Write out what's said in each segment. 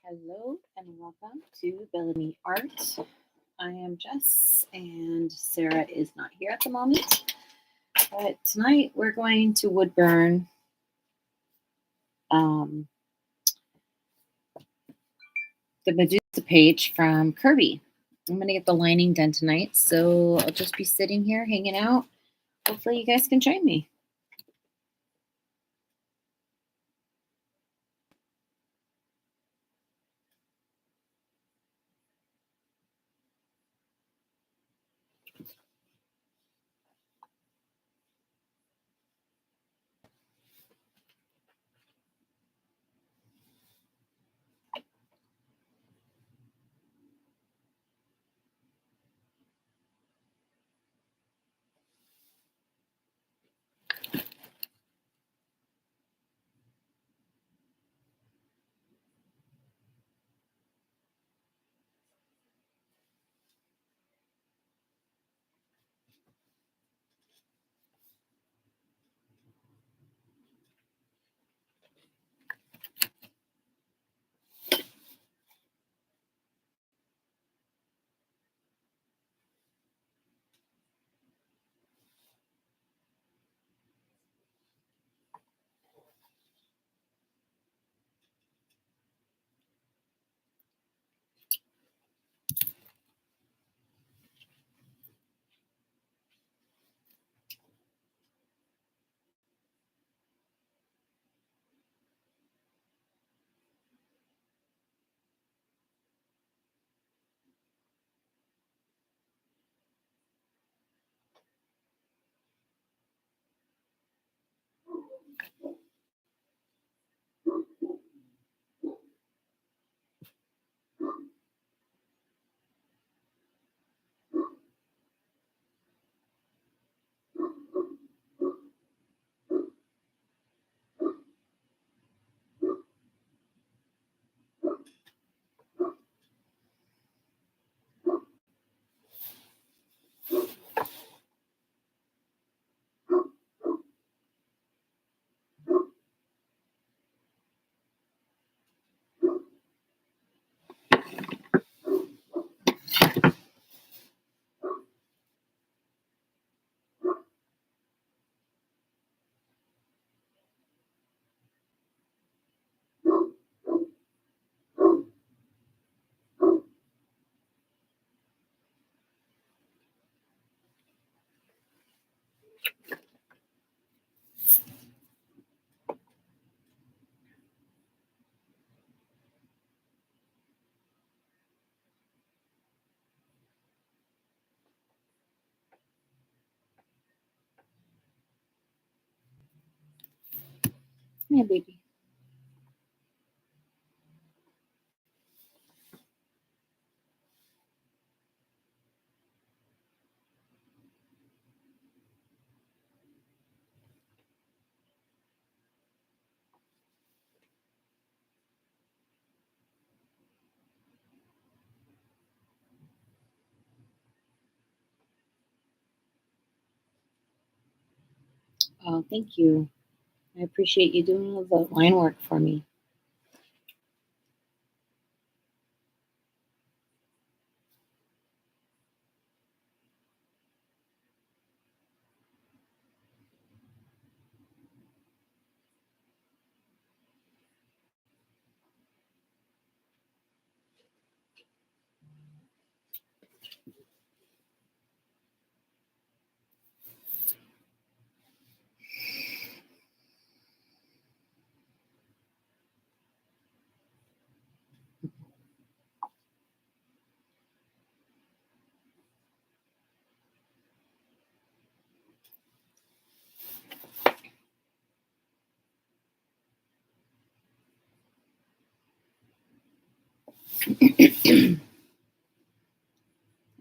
Hello and welcome to Bellamy Art. I am Jess and Sarah is not here at the moment, but tonight we're going to wood burn um, the Medusa page from Kerby. I'm going to get the lining done tonight, so I'll just be sitting here hanging out. Hopefully you guys can join me. Yeah, baby. Oh, thank you. I appreciate you doing all the line work for me.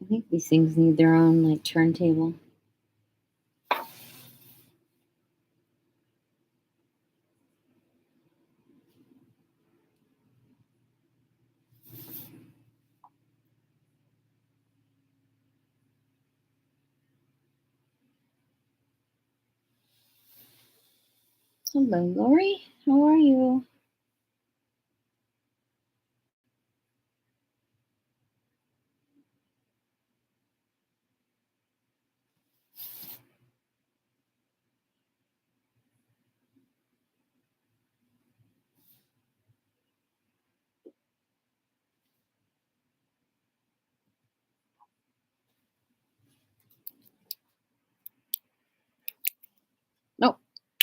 I think these things need their own like turntable. Hello, Lori. How are you?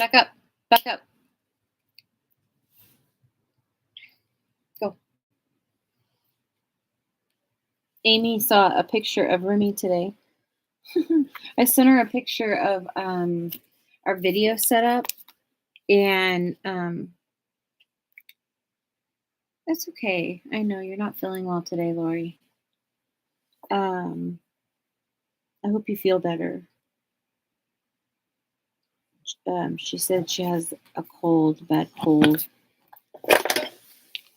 Back up. Back up. Go. Amy saw a picture of Remy today. I sent her a picture of our video setup, and that's okay. I know you're not feeling well today, Lori. I hope you feel better. She said she has a cold, bad cold.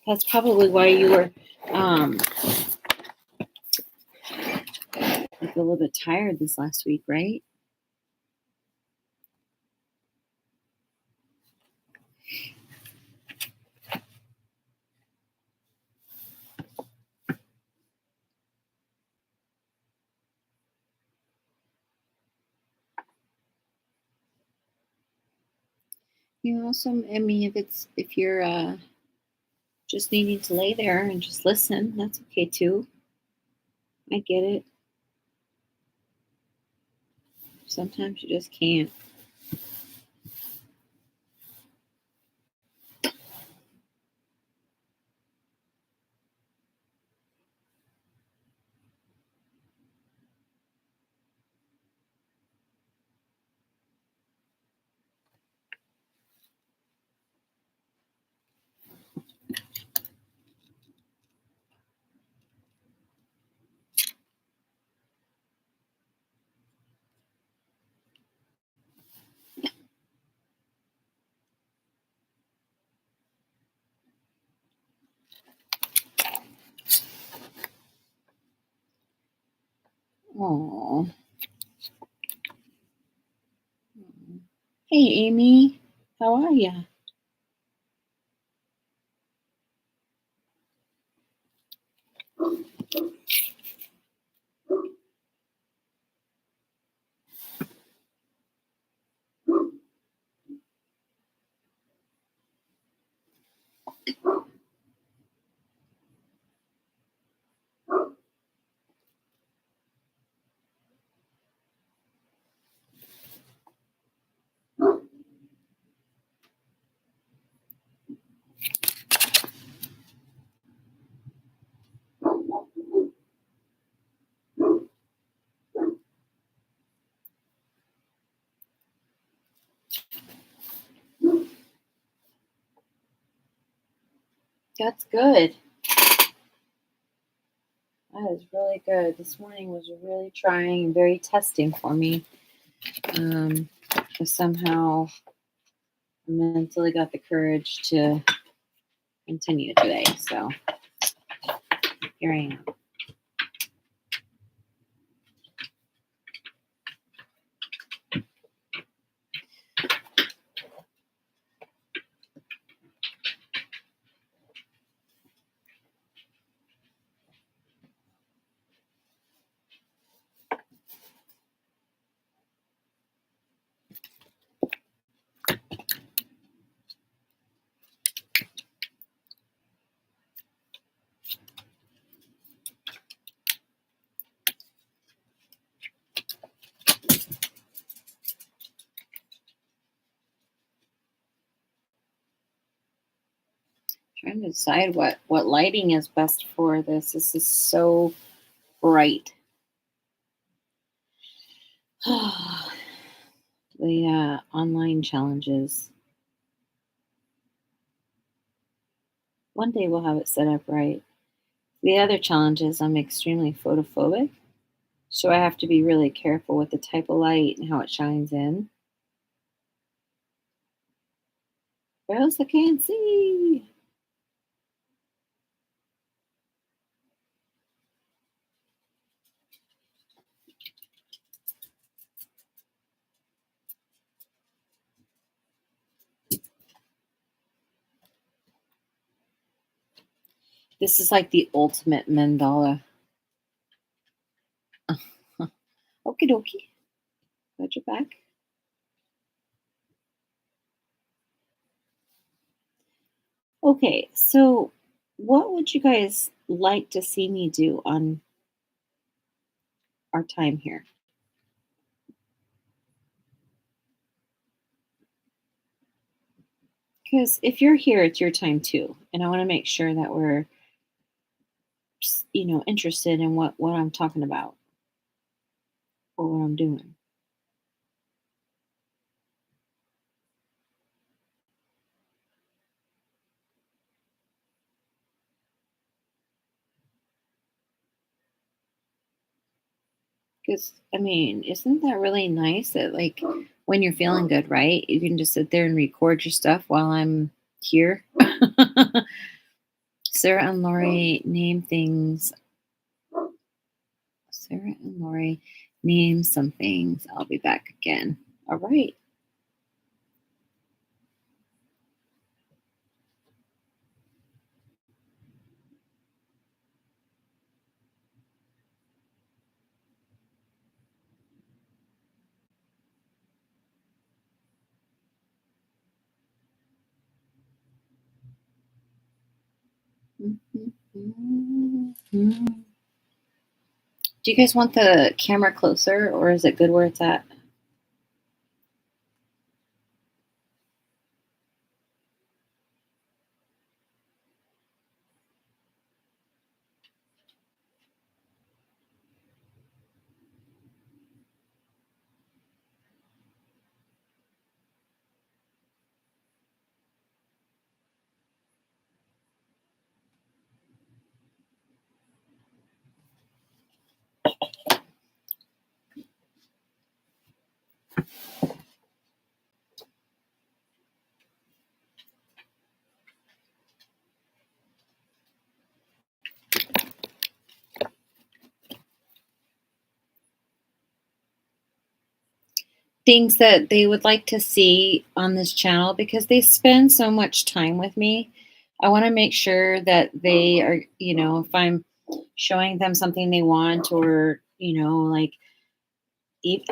That's probably why you were like a little bit tired this last week, right? You know, so I mean, if you're just needing to lay there and just listen, that's okay too. I get it. Sometimes you just can't. Oh. Hey, Amy. How are ya? That's good. That is really good. This morning was really trying and very testing for me. But somehow I mentally got the courage to continue today. So here I am. Trying to decide what lighting is best for this. This is so bright. The online challenges. One day we'll have it set up right. The other challenge is I'm extremely photophobic, so I have to be really careful with the type of light and how it shines in. Or else I can't see. This is like the ultimate mandala. Okie dokie. Got your back. Okay, so what would you guys like to see me do on our time here? Because if you're here, it's your time too, and I want to make sure that we're, interested in what I'm talking about or what I'm doing. Because I mean, isn't that really nice that like when you're feeling good, right? You can just sit there and record your stuff while I'm here. Sarah and Lori name things. Sarah and Lori name some things. I'll be back again. All right. Mhm. Do you guys want the camera closer or is it good where it's at? Things that they would like to see on this channel because they spend so much time with me. I want to make sure that they are, if I'm showing them something they want or, like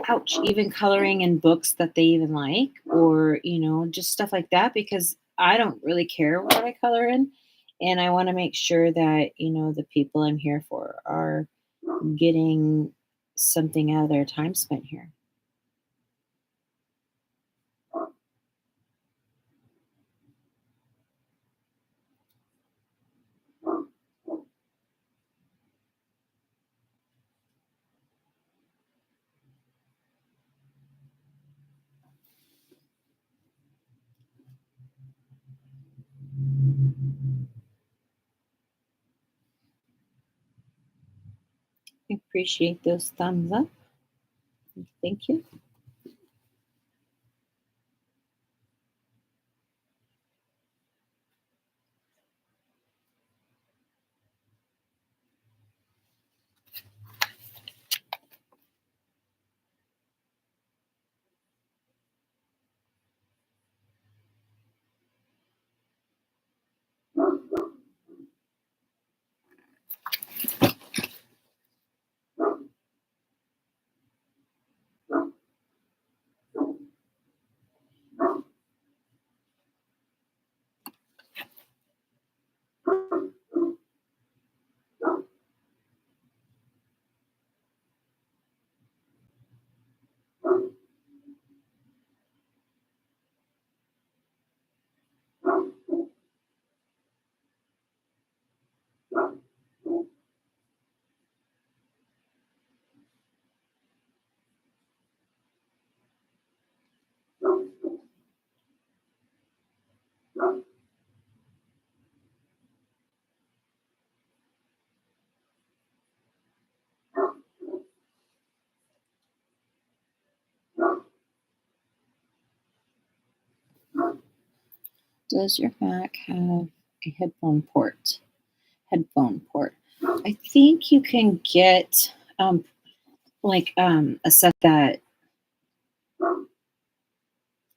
ouch, even coloring in books that they even like or, just stuff like that because I don't really care what I color in. And I want to make sure that, the people I'm here for are getting something out of their time spent here. I appreciate those thumbs up. Thank you. Does your Mac have a Headphone port. I think you can get a set that.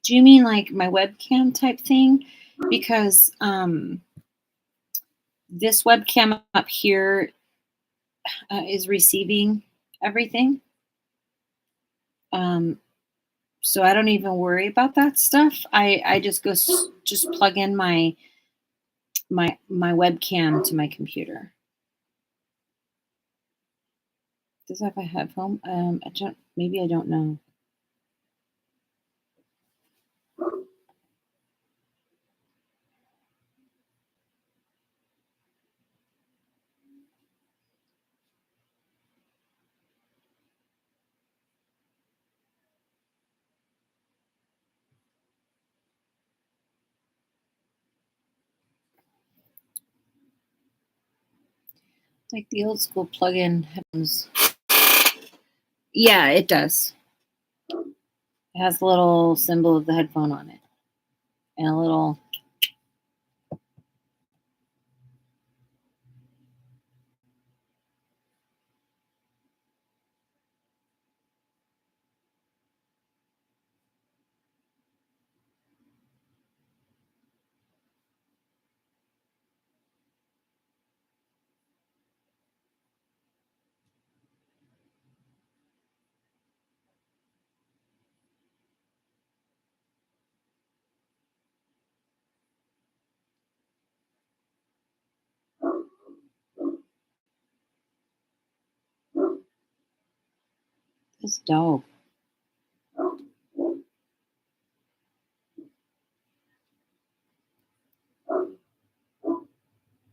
Do you mean like my webcam type thing? Because this webcam up here is receiving everything. Um, so I don't even worry about that stuff. I just just plug in my webcam to my computer. Does it have a headphone? I don't. Maybe I don't know. like the old school plug-in headphones. Yeah, it does. It has a little symbol of the headphone on it. And a little... This dog.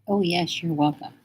Oh, yes, you're welcome.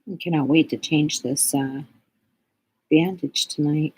I cannot wait to change this bandage tonight.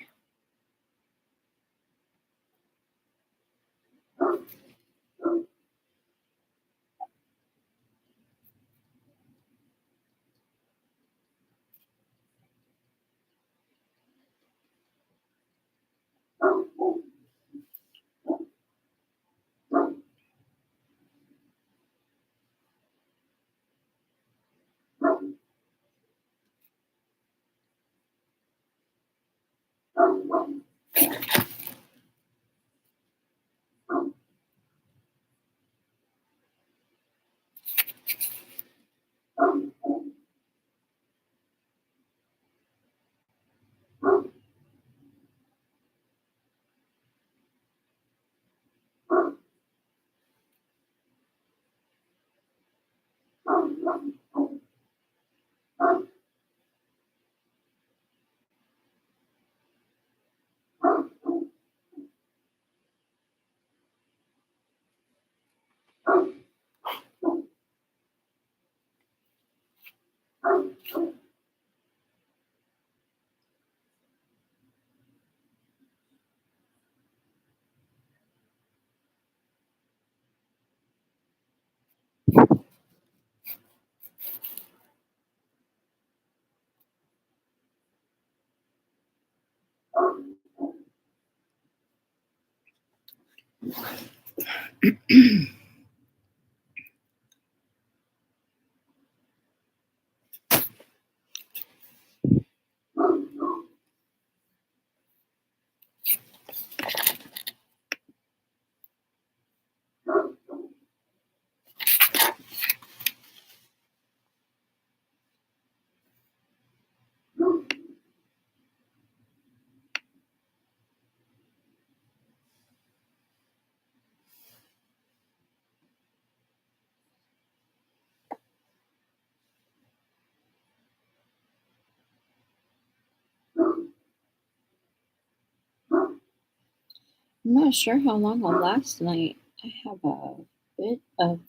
I'm not sure how long I'll last tonight. I have a bit of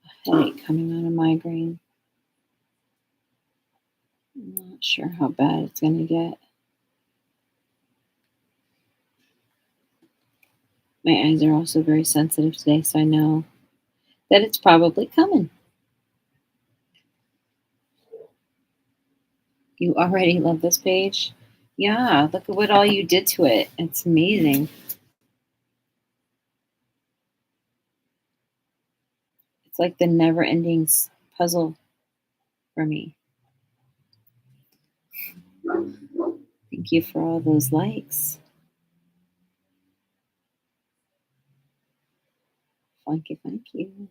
a headache coming on a migraine. I'm not sure how bad it's going to get. My eyes are also very sensitive today, so I know that it's probably coming. You already love this page? Yeah, look at what all you did to it. It's amazing. It's like the never ending puzzle for me. Thank you for all those likes. Thank you.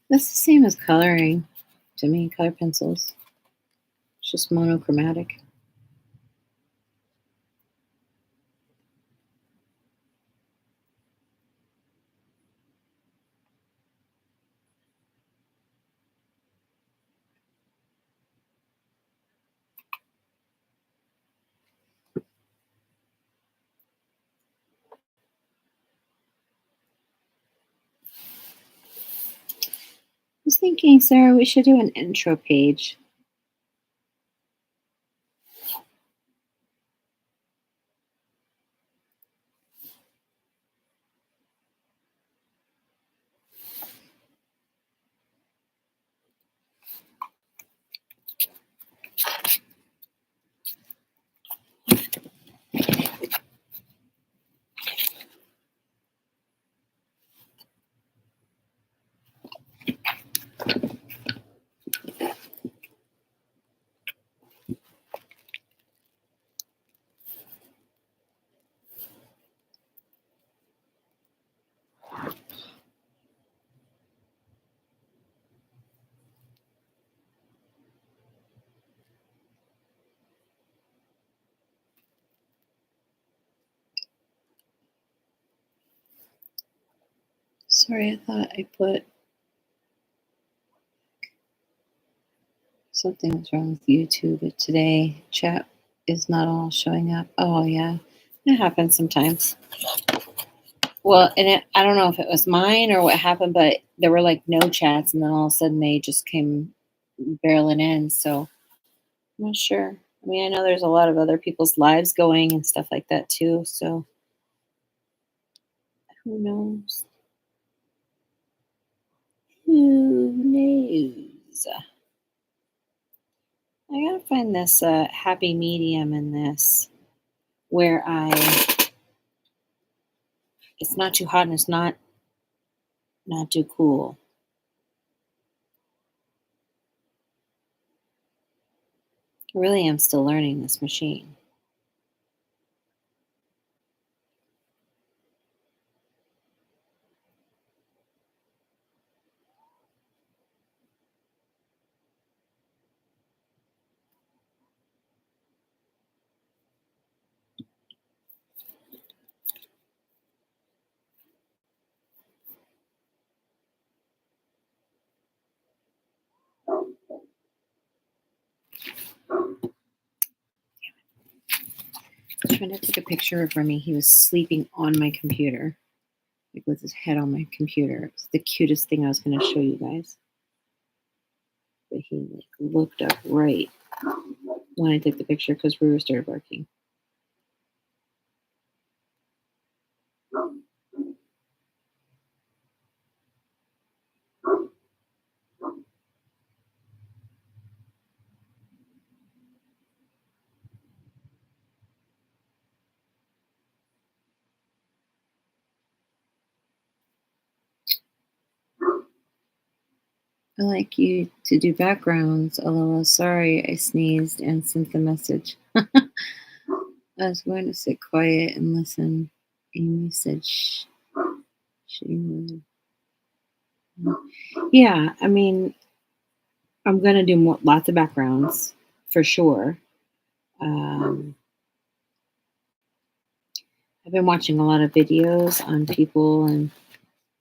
That's the same as coloring to me, color pencils. It's just monochromatic. I was thinking, Sarah, we should do an intro page. Sorry, I thought I put something was wrong with YouTube, but today chat is not all showing up. Oh, yeah, it happens sometimes. Well, and I don't know if it was mine or what happened, but there were like no chats, and then all of a sudden they just came barreling in. So I'm not sure. I mean, I know there's a lot of other people's lives going and stuff like that too. So who knows? Who knows? I gotta find this happy medium in this where it's not too hot and it's not too cool. I really am still learning this machine. friend had took a picture of Remy. He was sleeping on my computer, like with his head on my computer. It's the cutest thing I was going to show you guys. But he like looked up right when I took the picture because Ruru started barking. I like you to do backgrounds. LOL. Sorry, I sneezed and sent the message. I was going to sit quiet and listen. Amy said she would. Yeah, I mean, I'm going to do lots of backgrounds for sure. I've been watching a lot of videos on people and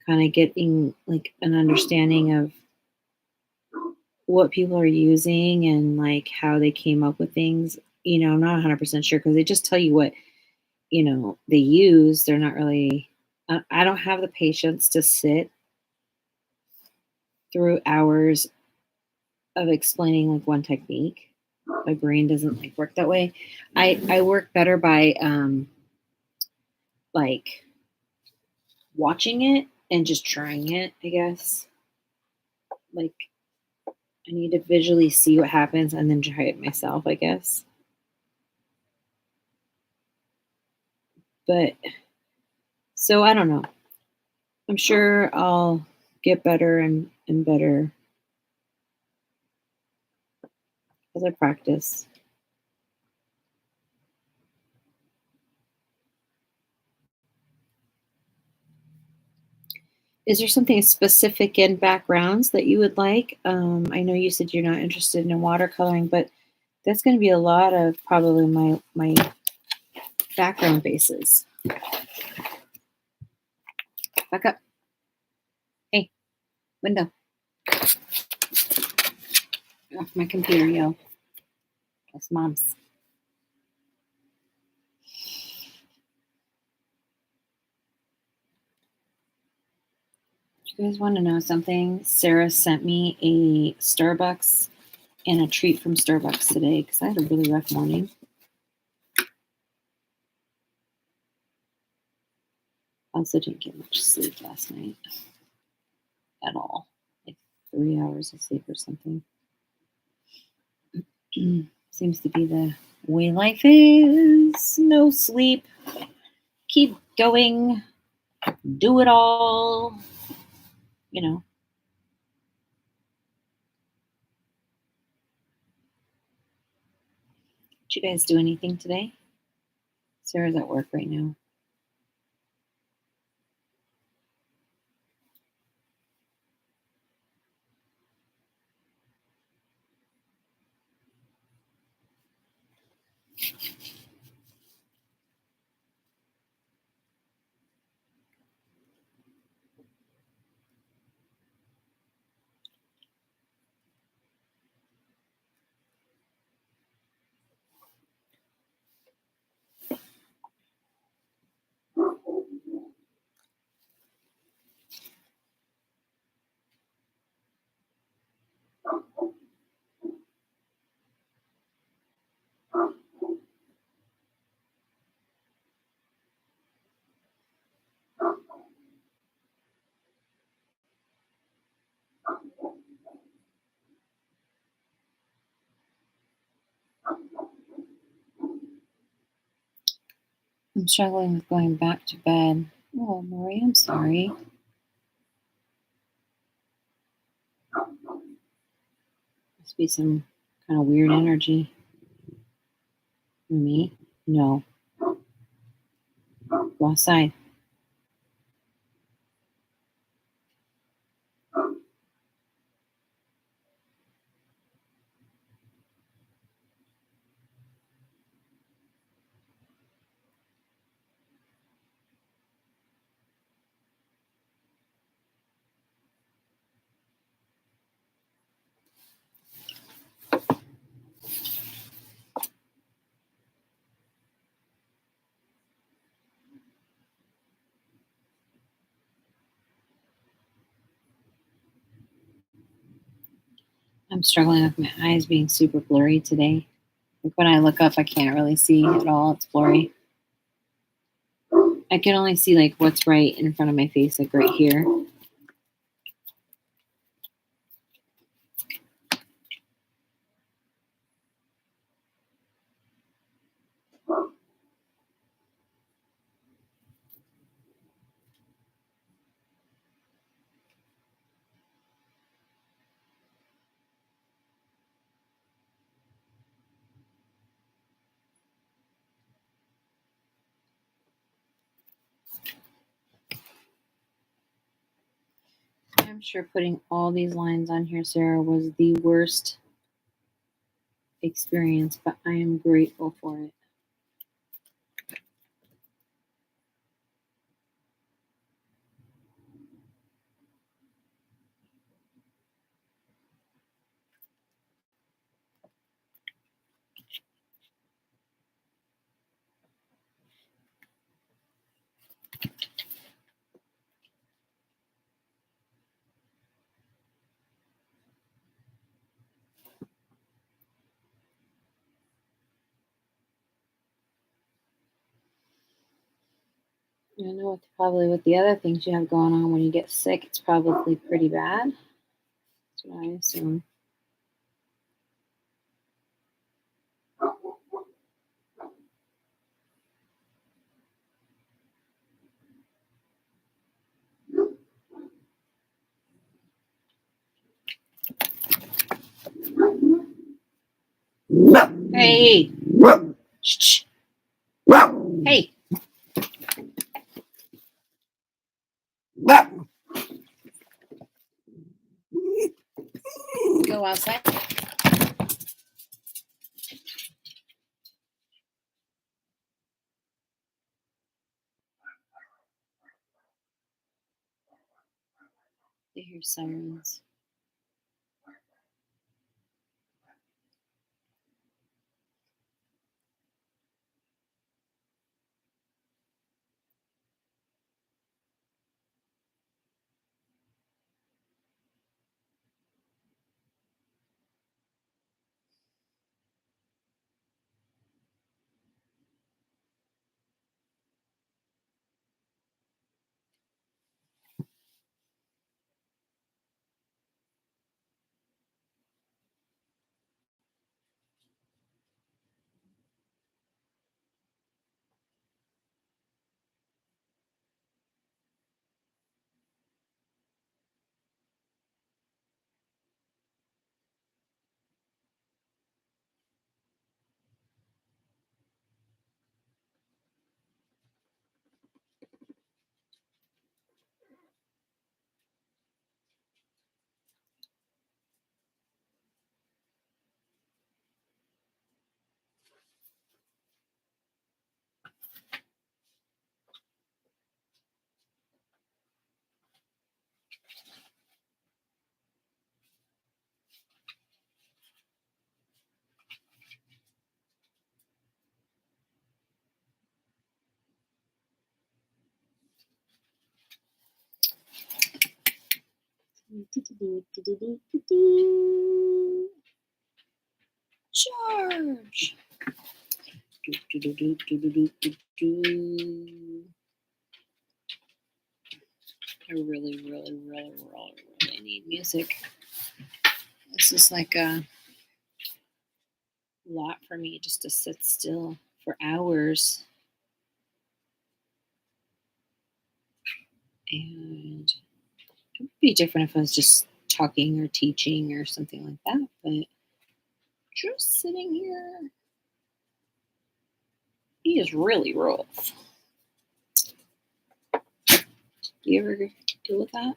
kind of getting like an understanding of what people are using and like how they came up with things. I'm not 100% sure because they just tell you what, they use. They're not really, I don't have the patience to sit through hours of explaining like one technique. My brain doesn't like work that way. I work better by like watching it and just trying it, I guess. Like I need to visually see what happens and then try it myself, I guess. But so I don't know. I'm sure I'll get better and better as I practice. Is there something specific in backgrounds that you would like? I know you said you're not interested in watercoloring, but that's going to be a lot of probably my background bases. Back up. Hey, window. Off my computer, yo. That's mom's. You guys want to know something? Sarah sent me a Starbucks and a treat from Starbucks today because I had a really rough morning. I also didn't get much sleep last night at all. Like 3 hours of sleep or something. Seems to be the way life is. No sleep. Keep going. Do it all. Did you guys do anything today? Sarah's at work right now. I'm struggling with going back to bed. Oh, Marie, I'm sorry. Must be some kind of weird energy. Me? No. Go outside. I'm struggling with my eyes being super blurry today. Like when I look up, I can't really see at all. It's blurry. I can only see like what's right in front of my face, like right here. I'm sure putting all these lines on here, Sarah, was the worst experience, but I am grateful for it. I know it's probably with the other things you have going on when you get sick, it's probably pretty bad. That's what I assume. Hey! Shh. Hey! Go outside. They hear sirens. Charge! I really, really, really, really, really need music. This is like a lot for me just to sit still for hours. And it would be different if I was just talking or teaching or something like that, but just sitting here, he is really rough. Do you ever deal with that?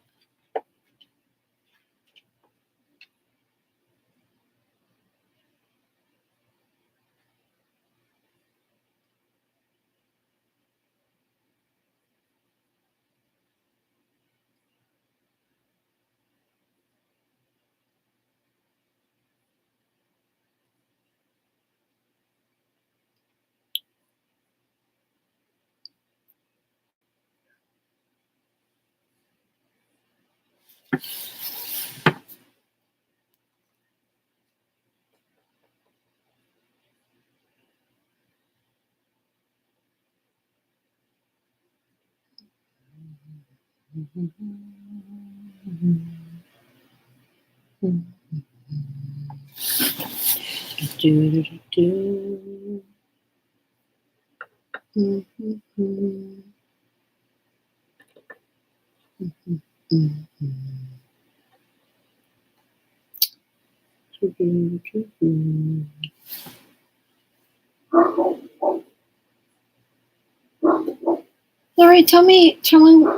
Lori, tell me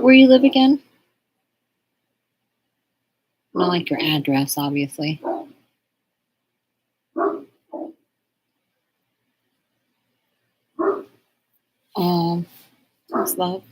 where you live again. Not like your address, obviously. Thanks, love.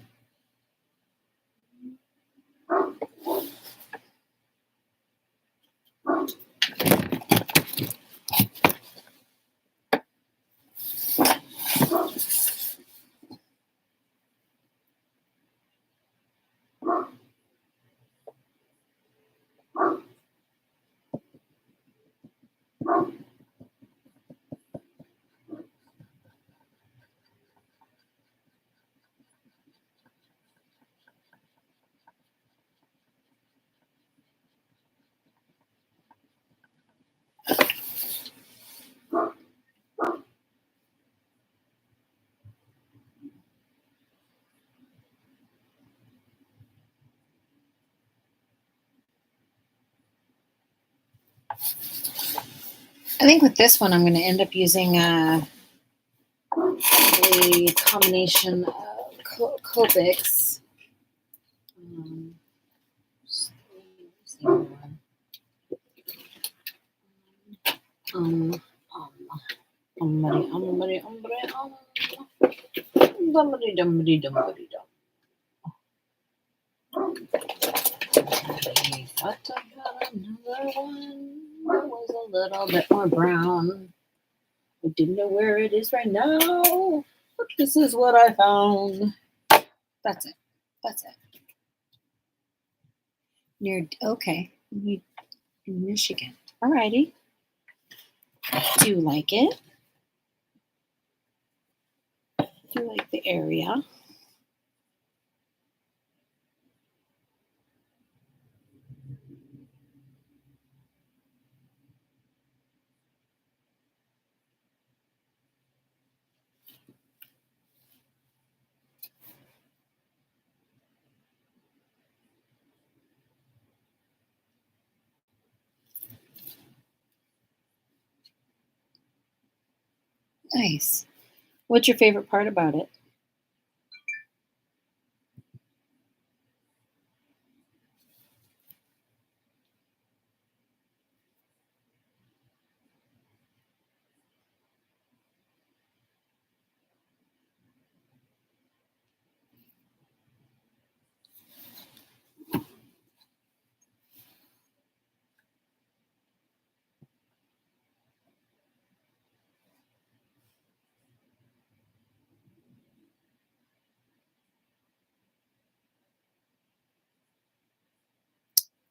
I think with this one, I'm going to end up using a combination of Copics. But I got another one that was a little bit more brown. I didn't know where it is right now, but this is what I found. That's it. Okay. In Michigan. Alrighty. Do you like it? Do you like the area? Nice. What's your favorite part about it?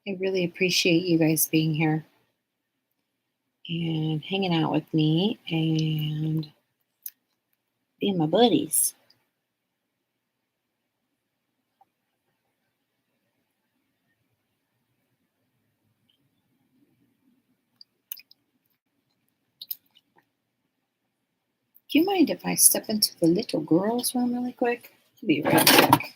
I really appreciate you guys being here and hanging out with me and being my buddies. Do you mind if I step into the little girl's room really quick? I'll be right back.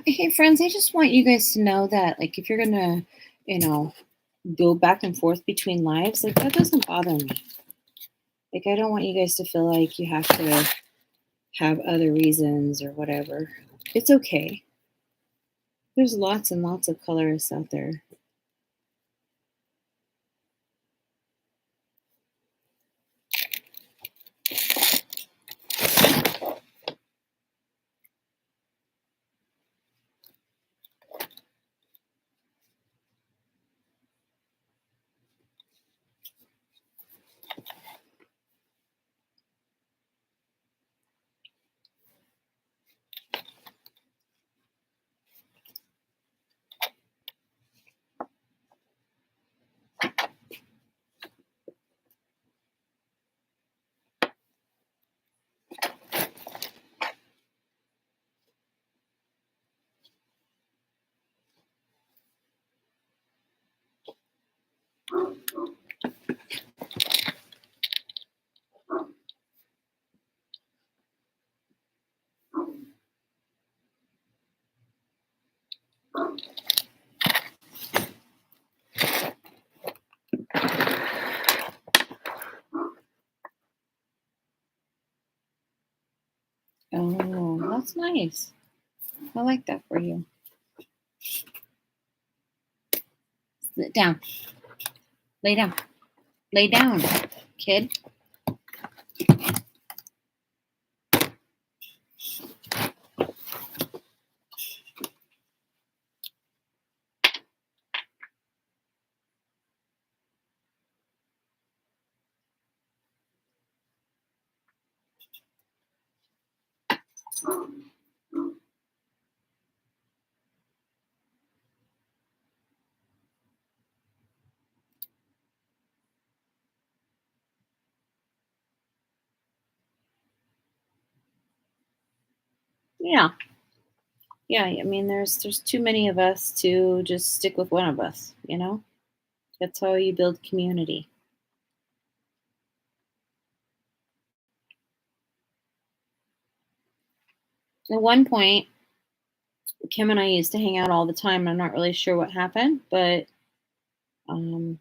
Hey, friends, I just want you guys to know that, like, if you're gonna, you know, go back and forth between lives, like, that doesn't bother me. Like, I don't want you guys to feel like you have to have other reasons or whatever. It's okay. There's lots and lots of colorists out there. Oh, that's nice. I like that for you. Sit down. Lay down. Lay down, kid. Yeah. Yeah, I mean, there's too many of us to just stick with one of us, you know? That's how you build community. At one point, Kim and I used to hang out all the time. I'm not really sure what happened, but um,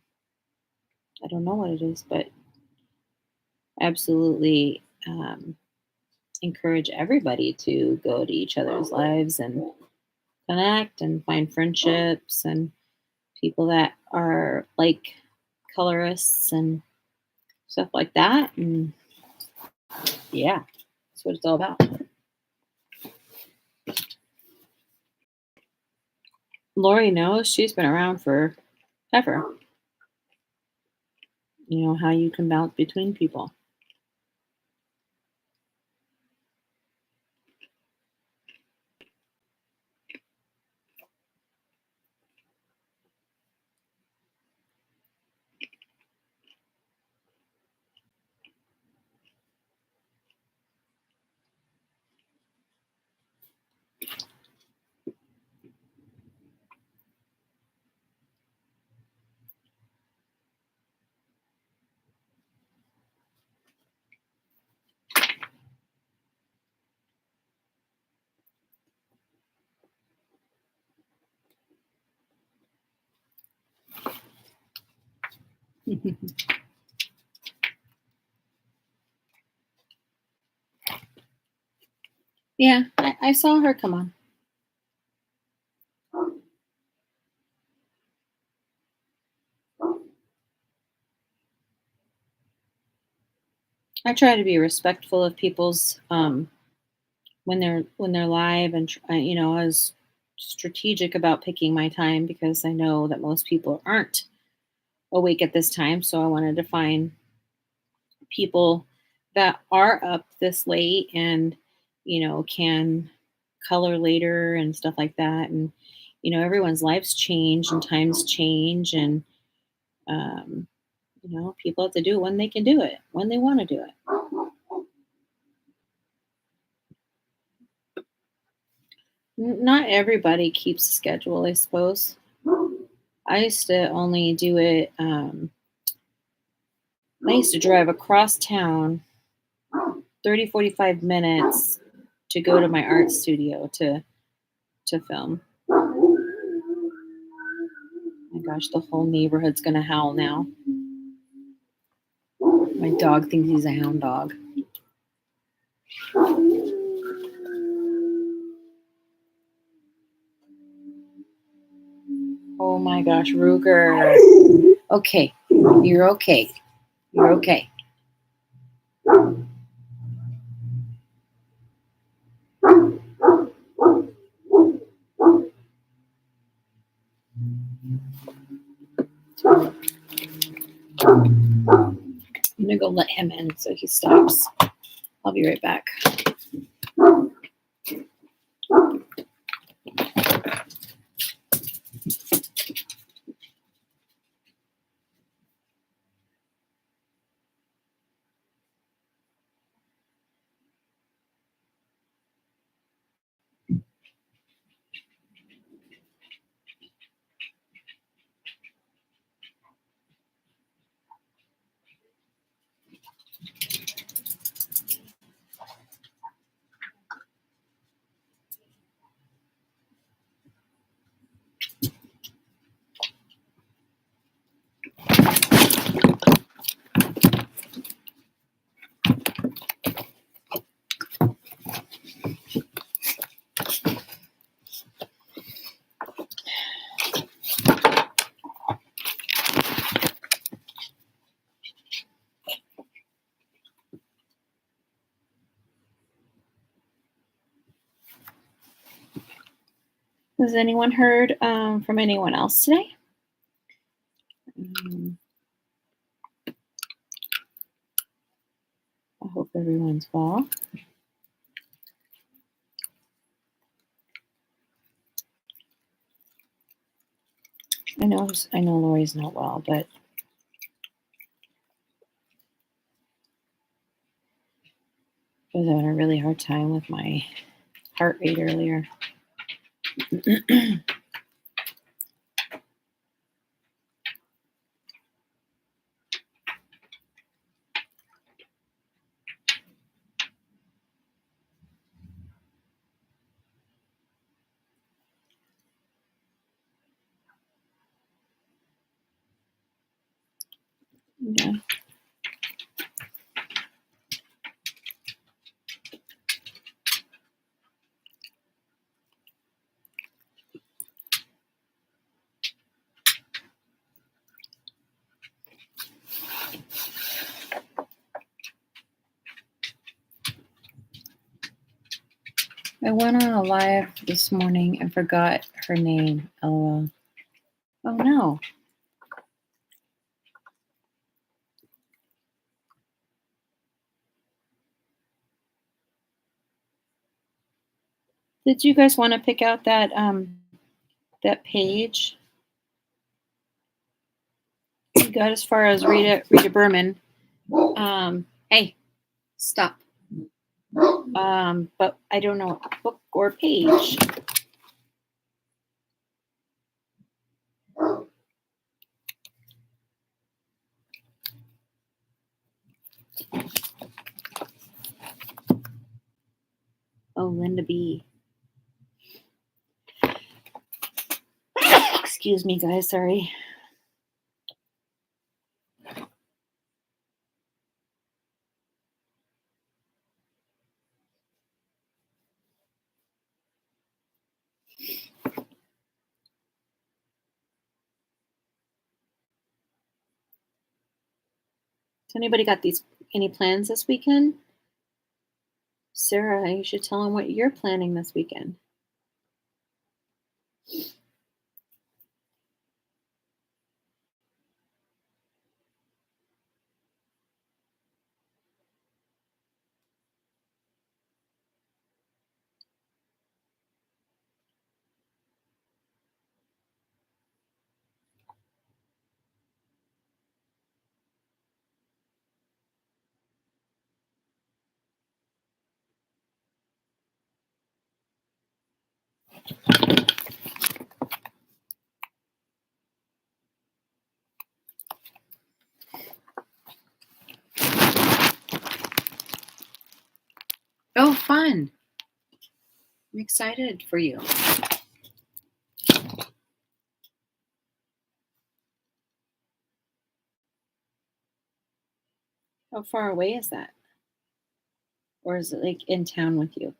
I don't know what it is, but absolutely encourage everybody to go to each other's lives and connect and find friendships and people that are like colorists and stuff like that. And yeah, that's what it's all about. Lori knows, she's been around for ever. You know how you can bounce between people. Yeah, I saw her come on. I try to be respectful of people's when they're live, and you know, I was strategic about picking my time because I know that most people aren't awake at this time, so I wanted to find people that are up this late and you know can color later and stuff like that. And you know, everyone's lives change and times change, and um, you know, people have to do it when they can do it, when they want to do it. Not everybody keeps a schedule, I suppose. I used to only do it. I used to drive across town 30, 45 minutes to go to my art studio to to film. My gosh, the whole neighborhood's gonna howl now. My dog thinks he's a hound dog. Oh my gosh, Ruger. Okay, you're okay. You're okay. I'm gonna go let him in so he stops. I'll be right back. Has anyone heard from anyone else today? I hope everyone's well. I know Lori's not well, but I was having a really hard time with my heart rate earlier. Yeah. I went on a live this morning and forgot her name. LOL. Oh no. Did you guys want to pick out that page? You got as far as Rita Berman. Hey, stop. But I don't know what book or page. Oh, Linda B. Excuse me, guys. Sorry. Has anybody got any plans this weekend? Sarah, you should tell them what you're planning this weekend. Oh, fun. I'm excited for you. How far away is that? Or is it like in town with you?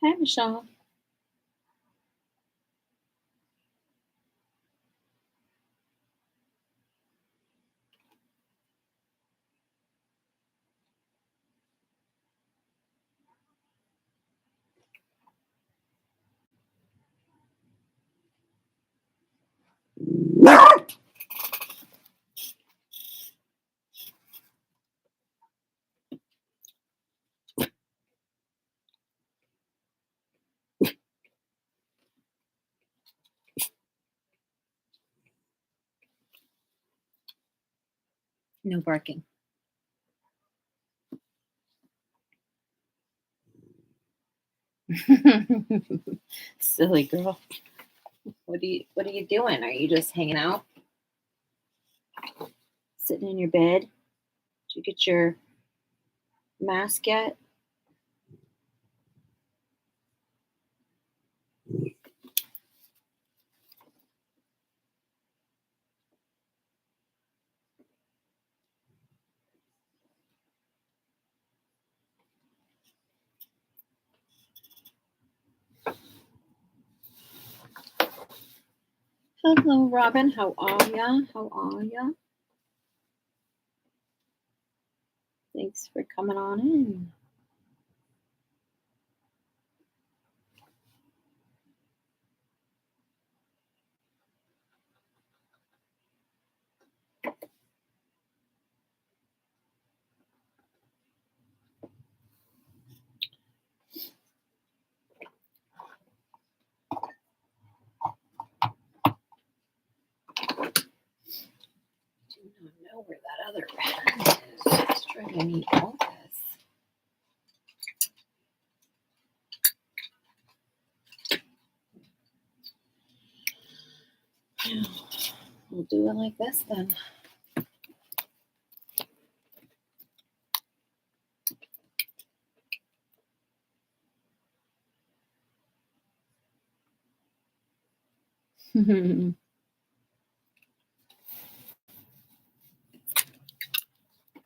Hi, Michelle. No barking. Silly girl. What are you doing? Are you just hanging out? Sitting in your bed? Did you get your mask yet? Hello, Robin. How are ya? How are ya? Thanks for coming on in. Do not know where that other pen is. Let's try to need all this. We'll do it like this then.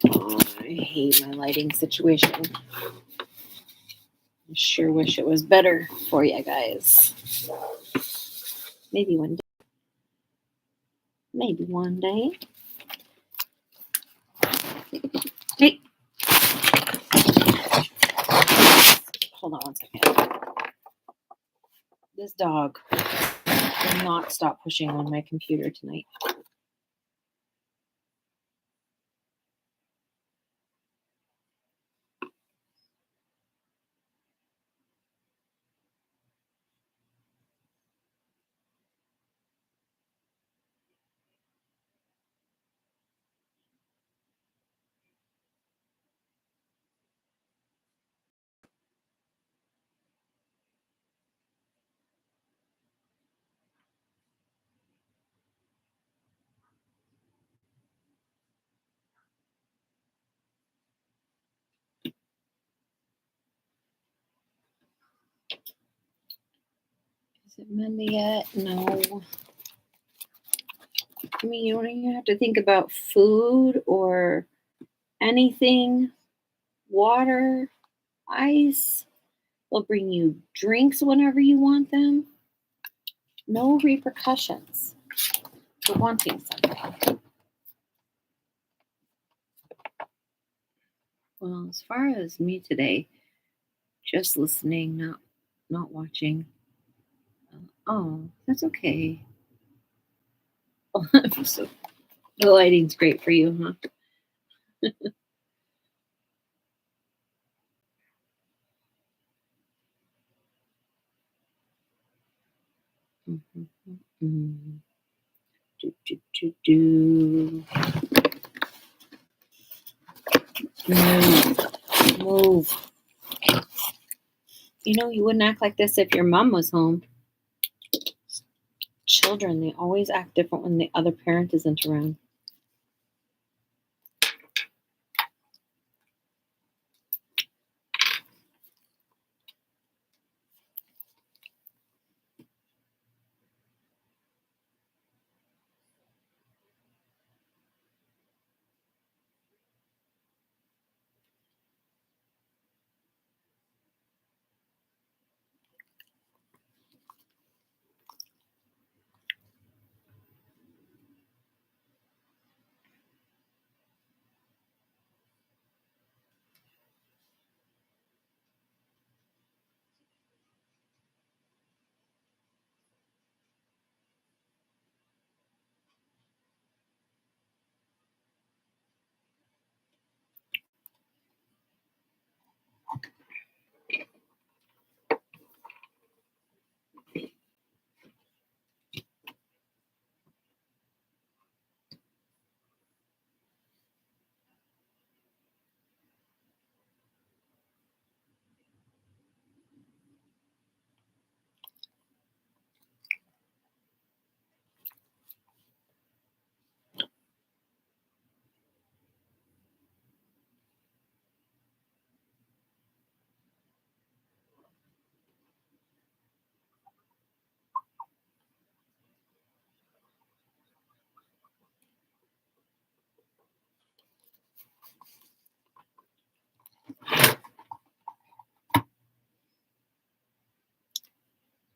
Oh, I hate my lighting situation. I sure wish it was better for you guys. Maybe one day. Maybe one day. Hey. Hold on one second. This dog will not stop pushing on my computer tonight. Is it Monday yet? No. I mean, you don't even have to think about food or anything. Water, ice. They'll bring you drinks whenever you want them. No repercussions for wanting something. Well, as far as me today, just listening, not watching. Oh, that's okay. So, the lighting's great for you, huh? Mhm, mhm. Do, do, do, do. Move, move. You know, you wouldn't act like this if your mom was home. Children, they always act different when the other parent isn't around.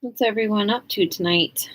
What's everyone up to tonight?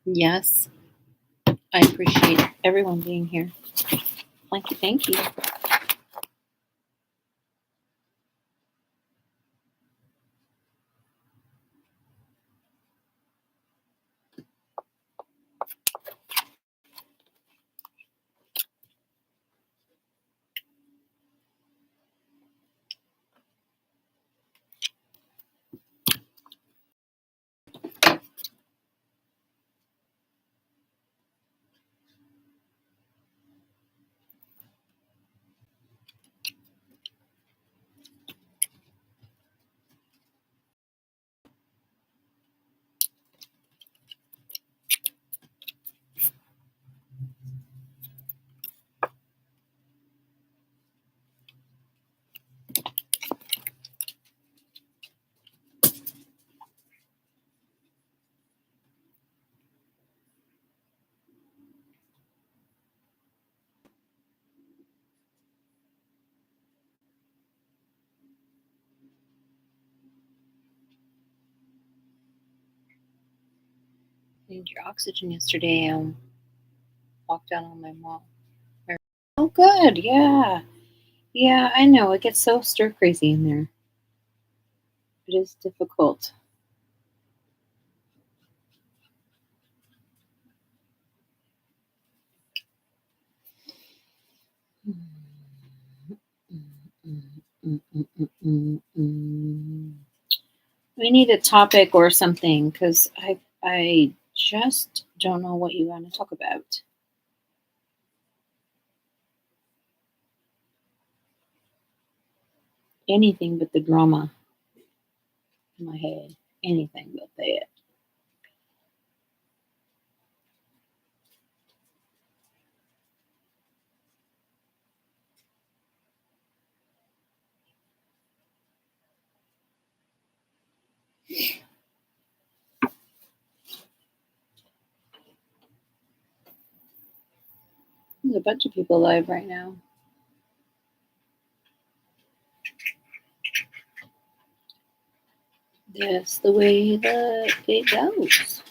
Yes, I appreciate everyone being here. Thank you, thank you. Needed your oxygen yesterday. Walked out on my mom. Oh, good. Yeah. Yeah, I know. It gets so stir crazy in there. It is difficult. We need a topic or something because I just don't know what you want to talk about. Anything but the drama in my head. Anything but that. There's a bunch of people live right now. That's the way that it goes.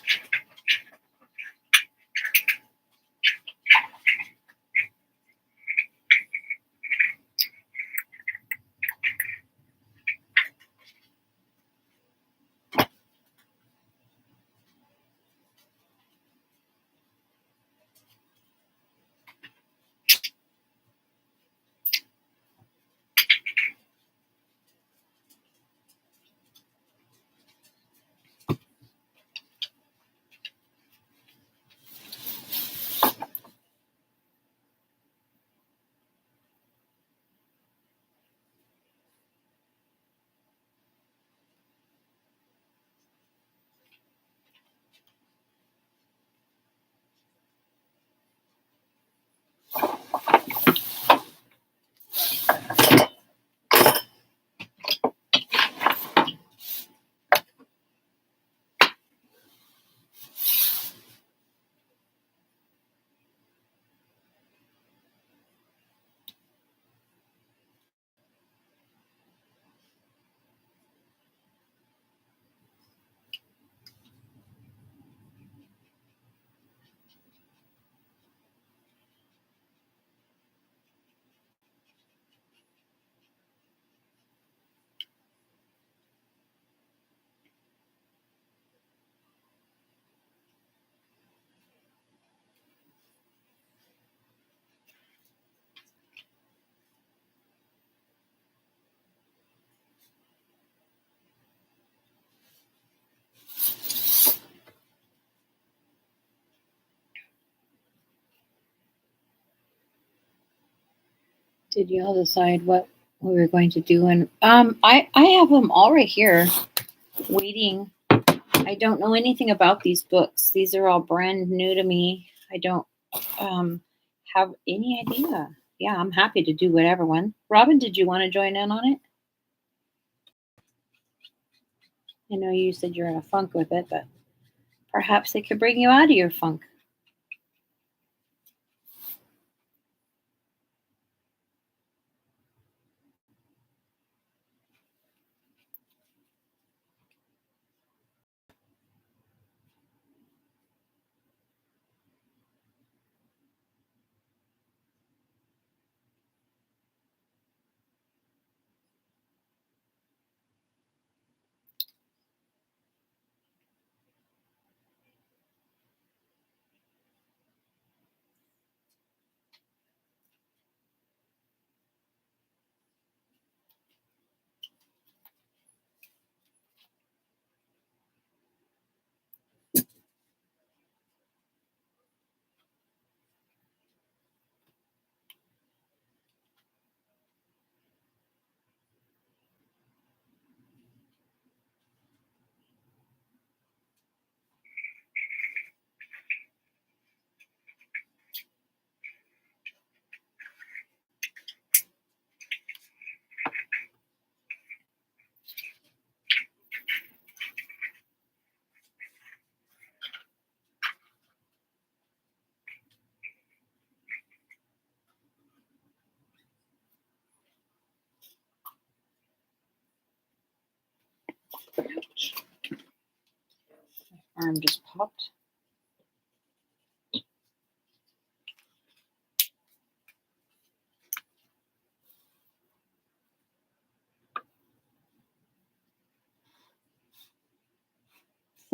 Did y'all decide what we were going to do? And I have them all right here, waiting. I don't know anything about these books. These are all brand new to me. I don't have any idea. Yeah, I'm happy to do whatever one. Robin, did you want to join in on it? I know you said you're in a funk with it, but perhaps it could bring you out of your funk. Ouch. My arm just popped.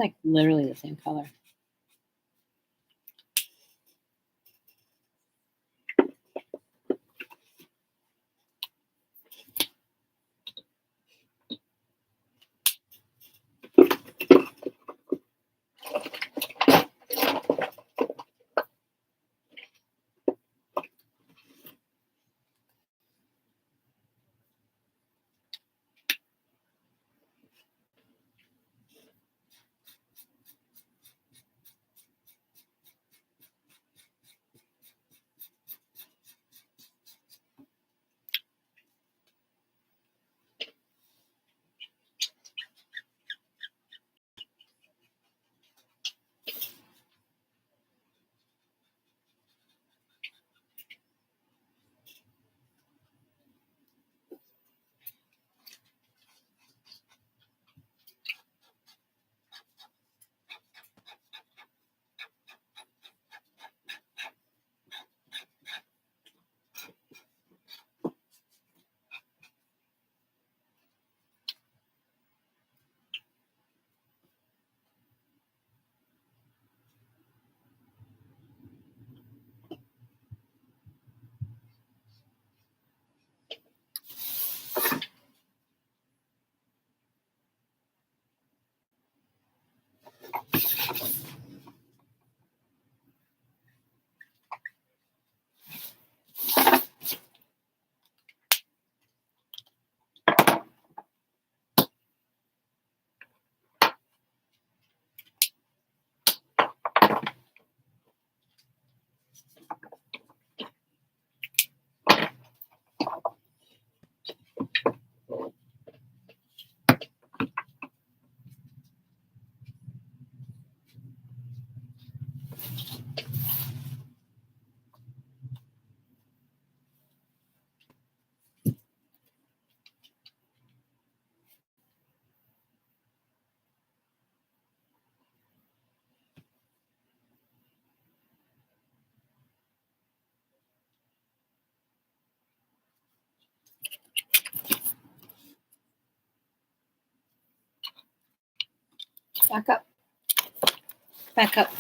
like literally the same color. Back up. Back up.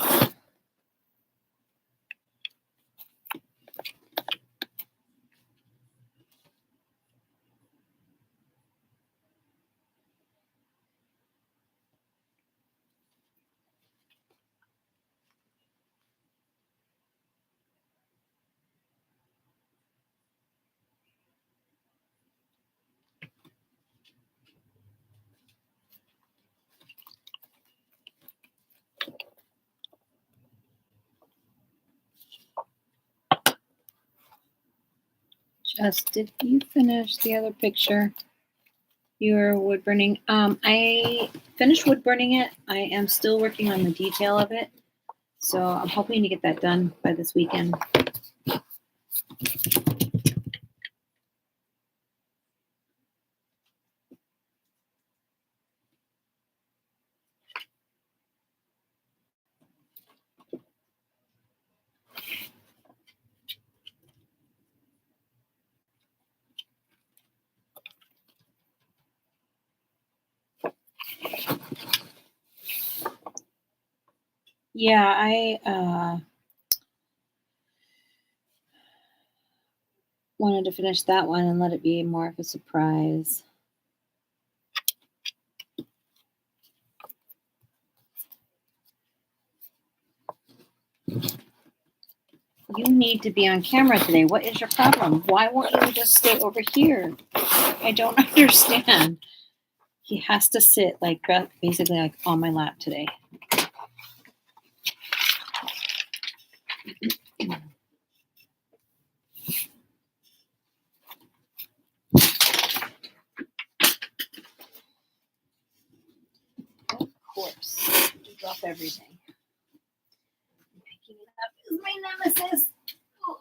Jess, did you finish the other picture? Your wood burning. I finished wood burning it. I am still working on the detail of it. So I'm hoping to get that done by this weekend. Yeah, I wanted to finish that one and let it be more of a surprise. You need to be on camera today. What is your problem? Why won't you just stay over here? I don't understand. He has to sit like basically like on my lap today. Of course. Drop everything. Picking it up is my nemesis. Oh.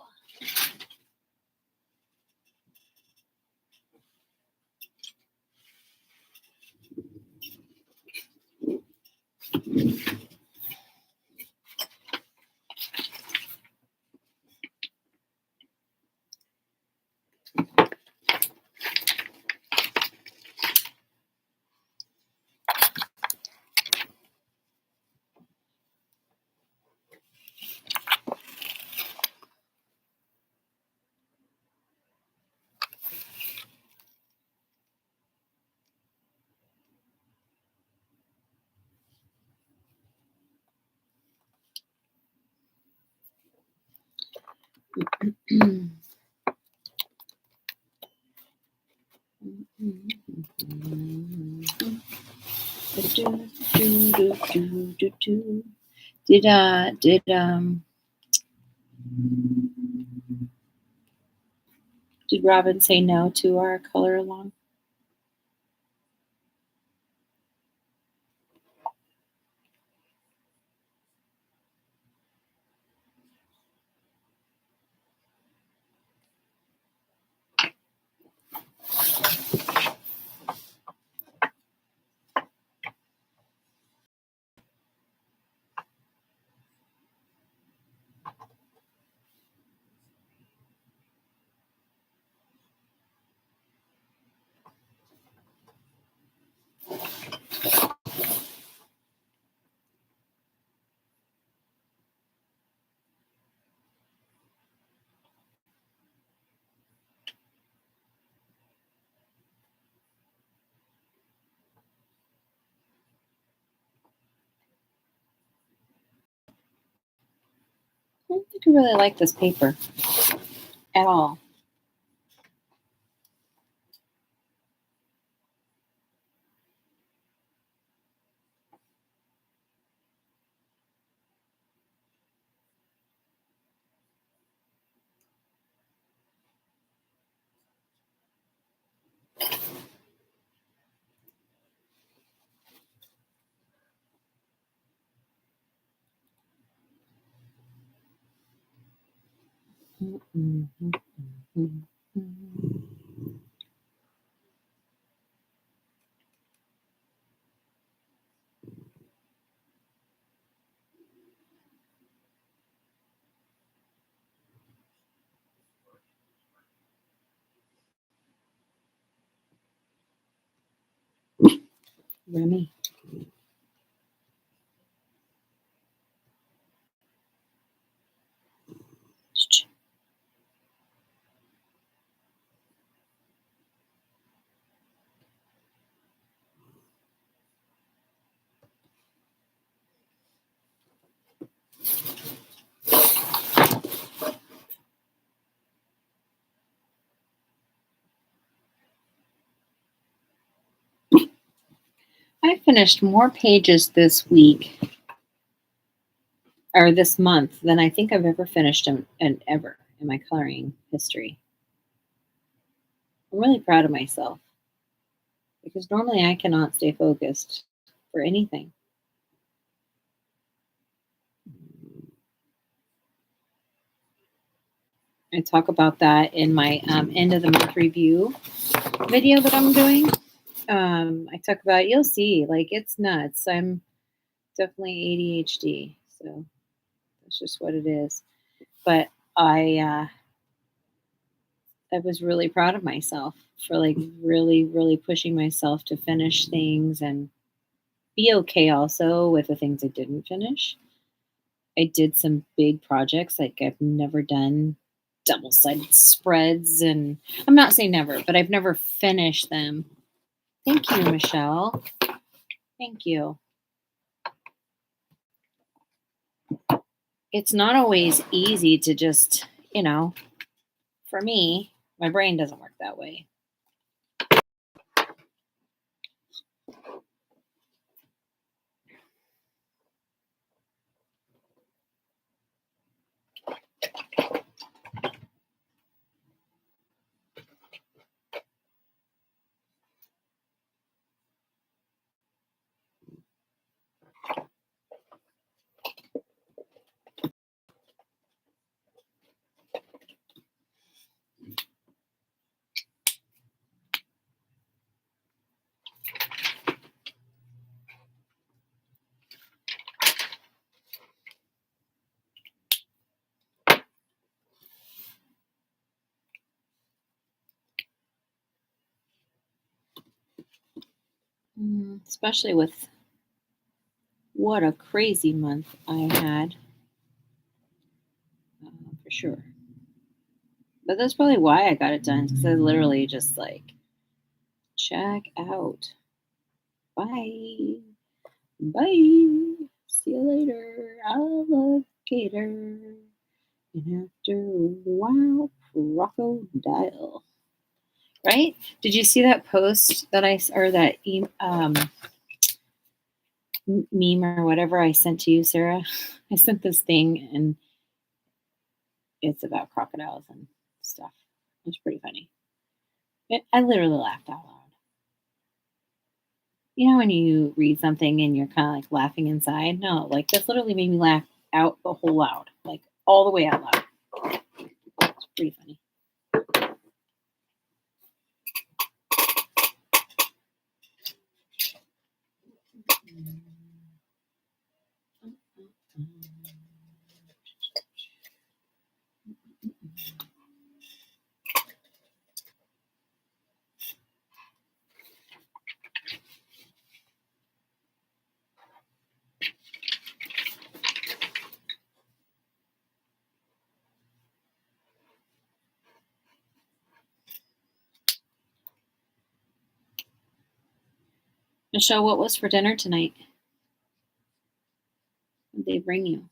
Did Robin say no to our color along? I don't think I really like this paper at all. Remy. I finished more pages this week or this month than I think I've ever finished in ever in my coloring history. I'm really proud of myself because normally I cannot stay focused for anything. I talk about that in my end of the month review video that I'm doing. I talk about, you'll see, like it's nuts. I'm definitely ADHD, so that's just what it is. But I was really proud of myself for like really, really pushing myself to finish things and be okay also with the things I didn't finish. I did some big projects like I've never done double-sided spreads, and I'm not saying never, but I've never finished them. Thank you, Michelle. Thank you. It's not always easy to just, for me, my brain doesn't work that way. Especially with what a crazy month I had, for sure. But that's probably why I got it done, because I literally just like, check out. Bye. Bye. See you later, alligator. And after a while, crocodile. Right? Did you see that post that or that meme or whatever I sent to you, Sarah? I sent this thing and it's about crocodiles and stuff. It's pretty funny. I literally laughed out loud. You know when you read something and you're kind of like laughing inside? No, like this literally made me laugh out the whole loud, like all the way out loud. It's pretty funny. Michelle, what was for dinner tonight? What did they bring you?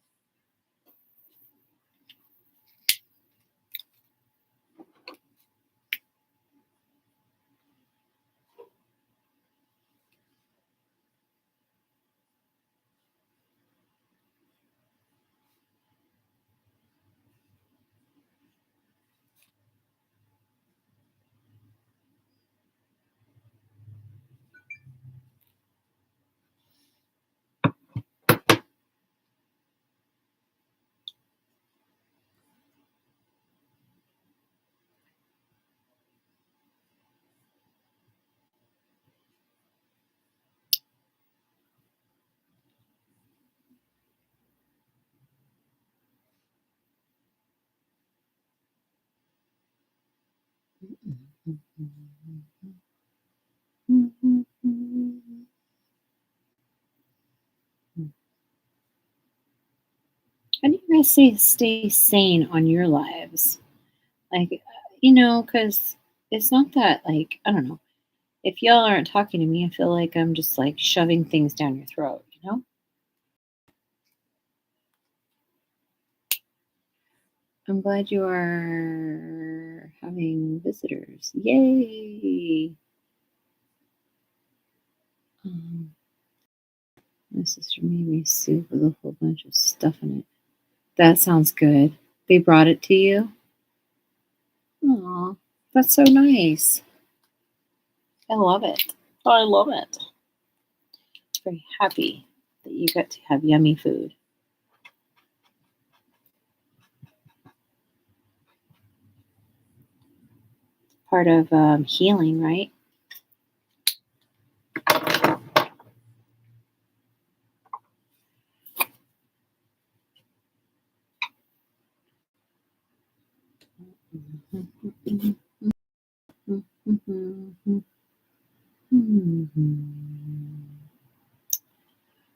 How do you guys stay sane on your lives? Like, because it's not that, like, I don't know. If y'all aren't talking to me, I feel like I'm just like shoving things down your throat, you know? I'm glad you are having visitors. Yay! Um, my sister made me soup with a whole bunch of stuff in it. That sounds good. They brought it to you? Aw, that's so nice. I love it. Oh, I love it. Very happy that you got to have yummy food. Part of healing, right?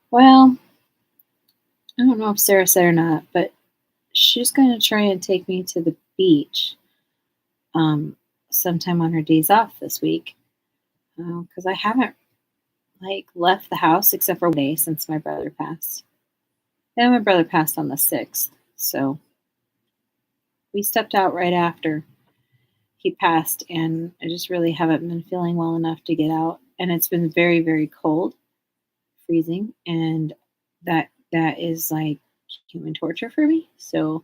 Well, I don't know if Sarah said or not, but she's going to try and take me to the beach um, sometime on her days off this week because I haven't like left the house except for one day since my brother passed. Yeah, my brother passed on the 6th, so we stepped out right after he passed, and I just really haven't been feeling well enough to get out, and it's been very, very cold, freezing, and that is like human torture for me. So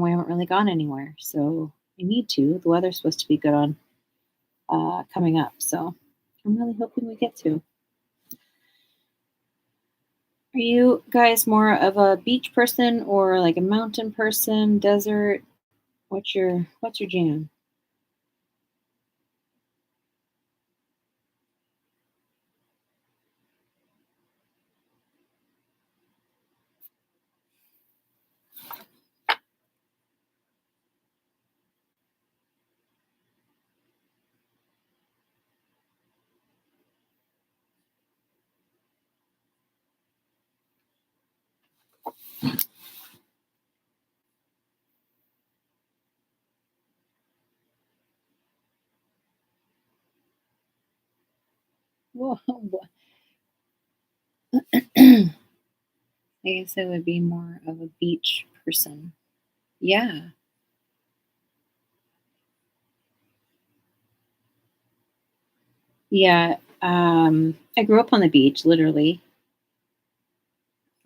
we haven't really gone anywhere. So I need to. The weather's supposed to be good on coming up, so I'm really hoping we get to. Are you guys more of a beach person or like a mountain person, desert? What's your jam? Whoa. I guess I would be more of a beach person. Yeah. Yeah. I grew up on the beach, literally.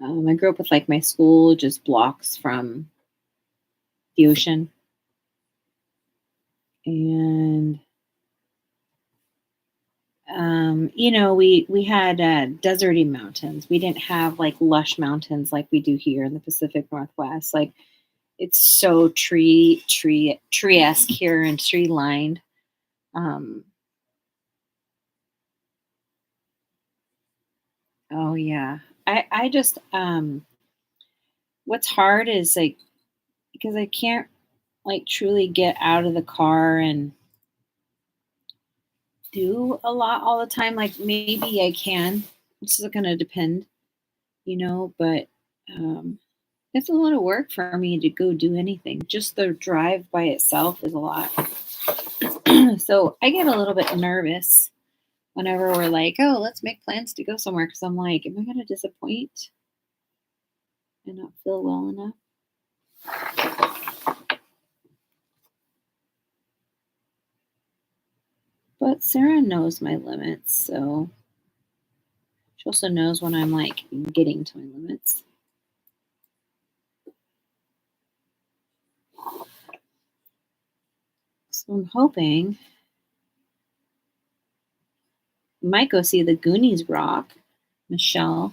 I grew up with like my school just blocks from the ocean. And we had deserty mountains. We didn't have like lush mountains like we do here in the Pacific Northwest. Like it's so tree-esque here and tree lined. Um, oh yeah. I just what's hard is like because I can't like truly get out of the car and do a lot all the time. Like maybe I can. It's just gonna depend, but um it's a lot of work for me to go do anything. Just the drive by itself is a lot. So I get a little bit nervous whenever we're like, oh, let's make plans to go somewhere. Cause I'm like, am I going to disappoint and not feel well enough? But Sarah knows my limits. So she also knows when I'm like getting to my limits. So I'm hoping we might go see the Goonies rock, Michelle.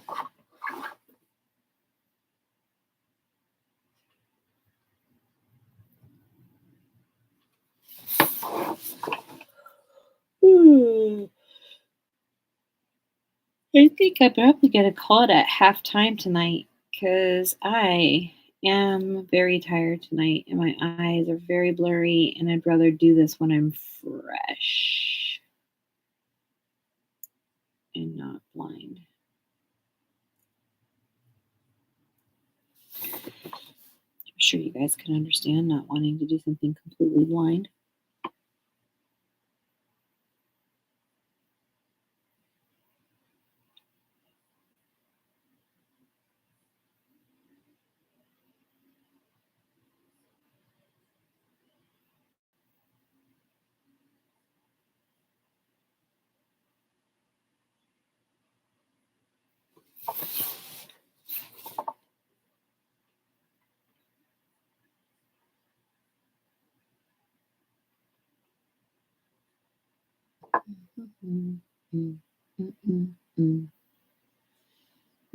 Hmm. I think I probably got to call it at halftime tonight because I am very tired tonight and my eyes are very blurry, and I'd rather do this when I'm fresh and not blind. I'm sure you guys can understand not wanting to do something completely blind. Mm, mm, mm, mm, mm,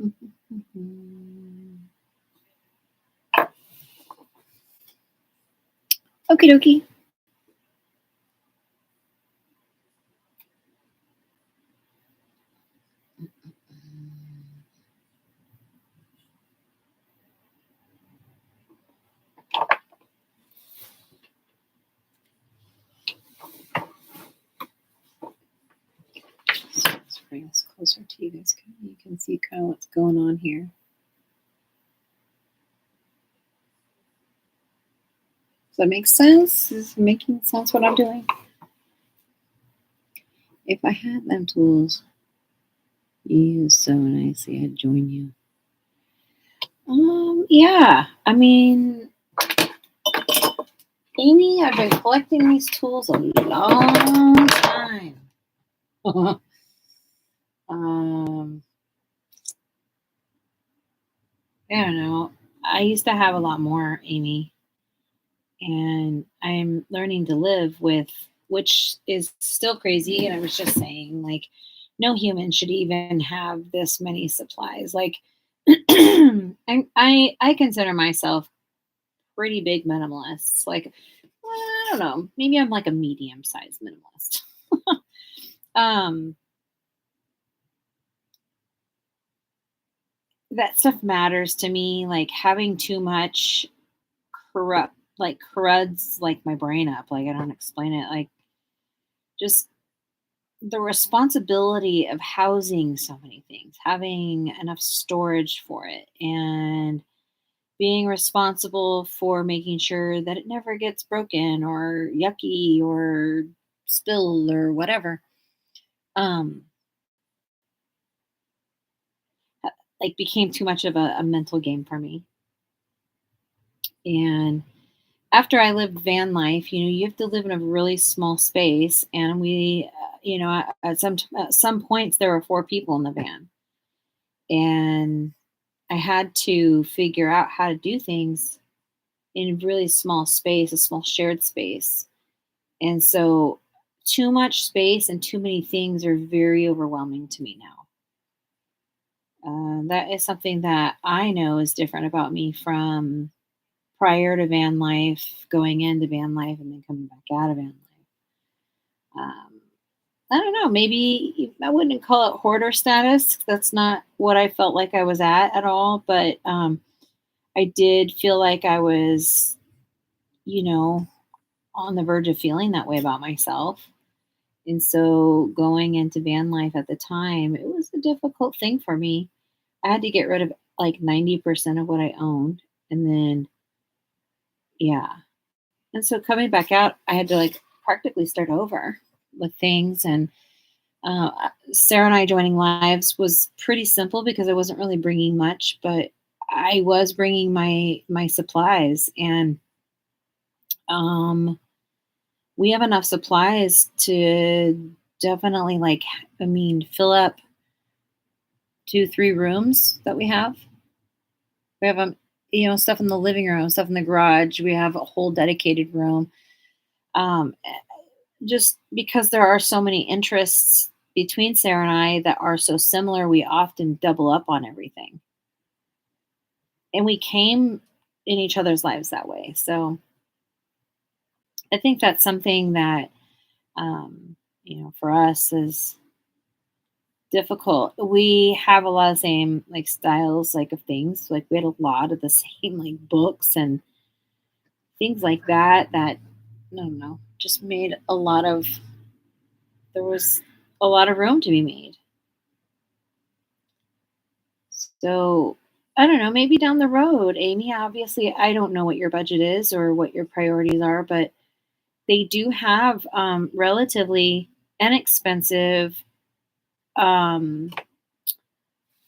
mm, mm, mm. Okie dokie. So let's bring this closer to you guys. You can see kind of what's going on here. Does that make sense? Is it making sense what I'm doing? If I had them tools used so nicely, I'd join you. Yeah. I mean, Amy, I've been collecting these tools a long time. um, I don't know. I used to have a lot more, Amy, and I'm learning to live with, which is still crazy. And I was just saying, like, no human should even have this many supplies. Like, I consider myself pretty big minimalist. Like, I don't know, maybe I'm like a medium sized minimalist. um, that stuff matters to me. Like having too much corrudes like my brain up. Like I don't explain it. Like just the responsibility of housing so many things, having enough storage for it, and being responsible for making sure that it never gets broken or yucky or spilled or whatever. Um, like became too much of a mental game for me. And after I lived van life, you have to live in a really small space, and at some points there were 4 people in the van, and I had to figure out how to do things in a really small space, a small shared space. And so too much space and too many things are very overwhelming to me now. That is something that I know is different about me from prior to van life, going into van life, and then coming back out of van life. Um, I don't know. Maybe I wouldn't call it hoarder status. That's not what I felt like I was at all. But I did feel like I was, you know, on the verge of feeling that way about myself. And so going into van life at the time, it was a difficult thing for me. I had to get rid of like 90% of what I owned. And then, yeah. And so coming back out, I had to like practically start over with things. And Sarah and I joining lives was pretty simple because I wasn't really bringing much, but I was bringing my supplies, and um, we have enough supplies to definitely fill up 2, 3 rooms that we have. We have stuff in the living room, stuff in the garage. We have a whole dedicated room. Um, just because there are so many interests between Sarah and I that are so similar, we often double up on everything. And we came in each other's lives that way. So I think that's something that, for us is difficult. We have a lot of same like styles, like of things. Like we had a lot of the same like books and things like that. That I don't know, just made a lot of there was a lot of room to be made. So I don't know, maybe down the road, Amy. Obviously, I don't know what your budget is or what your priorities are, but they do have relatively inexpensive um,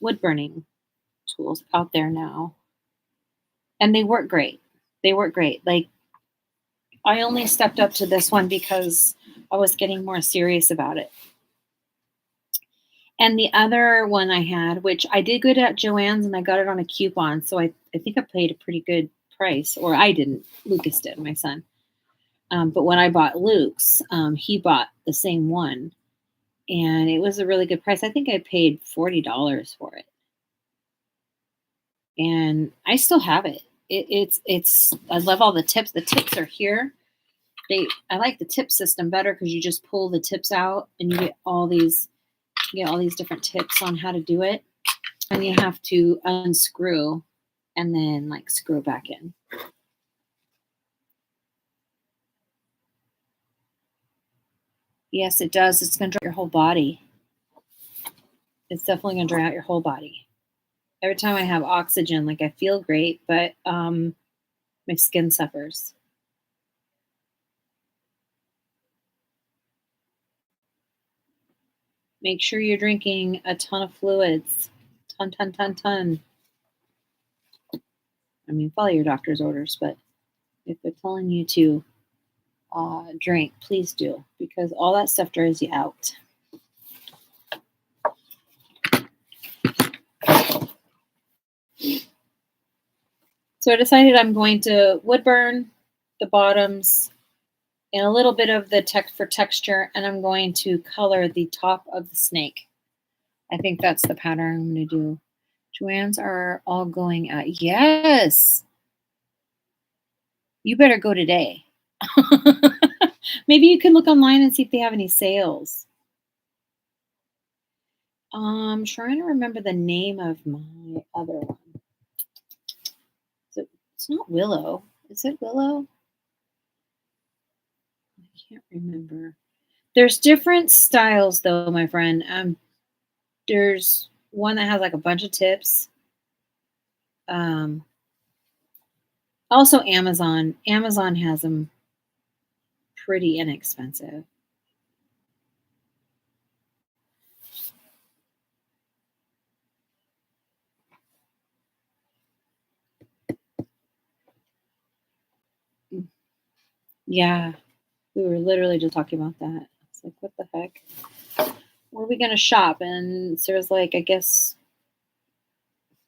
wood burning tools out there now, and they work great. They work great. Like I only stepped up to this one because I was getting more serious about it. And the other one I had, which I did good at Joann's and I got it on a coupon. So I think I paid a pretty good price, or I didn't. Lucas did, my son. But when I bought Luke's, he bought the same one, and it was a really good price. I think I paid $40 for it, and I still have it. It's. I love all the tips. The tips are here. I like the tip system better because you just pull the tips out and you get all these different tips on how to do it, and you have to unscrew and then like screw back in. Yes, it does. It's going to dry your whole body. It's definitely going to dry out your whole body. Every time I have oxygen, like I feel great, but my skin suffers. Make sure you're drinking a ton of fluids. Ton, ton, ton, ton. I mean, follow your doctor's orders, but if they're telling you to drink, please do, because all that stuff dries you out. So I decided I'm going to wood burn the bottoms and a little bit of the text for texture, and I'm going to color the top of the snake. I think that's the pattern I'm going to do. Joanne's are all going out. Yes, you better go today. Maybe you can look online and see if they have any sales. I'm trying to remember the name of my other one. It's not Willow. Is it Willow? I can't remember. There's different styles though, my friend. There's one that has like a bunch of tips. Um, Also Amazon. Amazon has them pretty inexpensive. Yeah, we were literally just talking about that. It's like, what the heck? Where are we gonna shop? And Sarah's like, I guess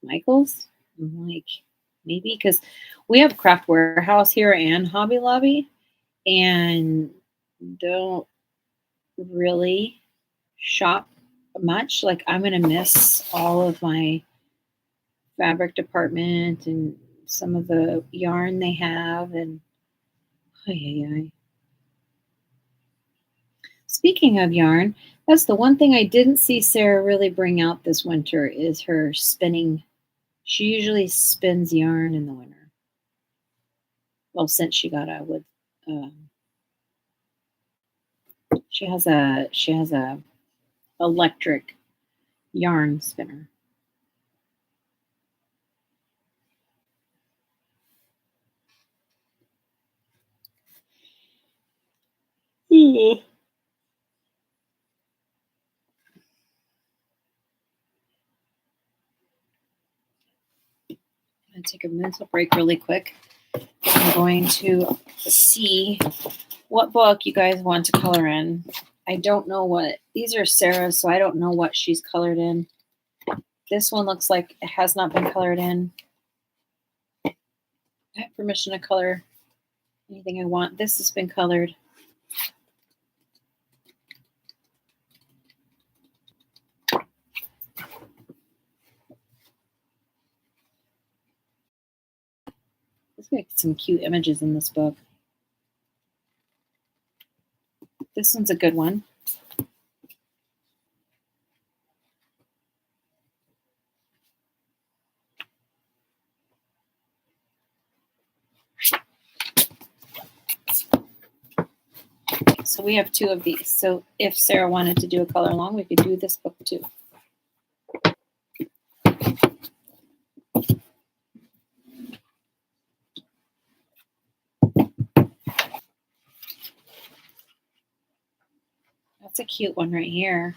Michael's. I'm like, maybe because we have Craft Warehouse here and Hobby Lobby, and don't really shop much. Like, I'm gonna miss all of my fabric department and some of the yarn they have. And ay, ay, ay. Speaking of yarn, that's the one thing I didn't see Sarah really bring out this winter is her spinning. She usually spins yarn in the winter. Well, since she got a wood, um, she has a electric yarn spinner. I'm gonna take a mental break really quick. I'm going to see what book you guys want to color in. I don't know what these are Sarah's, so I don't know what she's colored in. This one looks like it has not been colored in. I have permission to color anything I want. This has been colored. Let's make some cute images in this book. This one's a good one. So we have two of these. So if Sarah wanted to do a color along, we could do this book too. That's a cute one right here.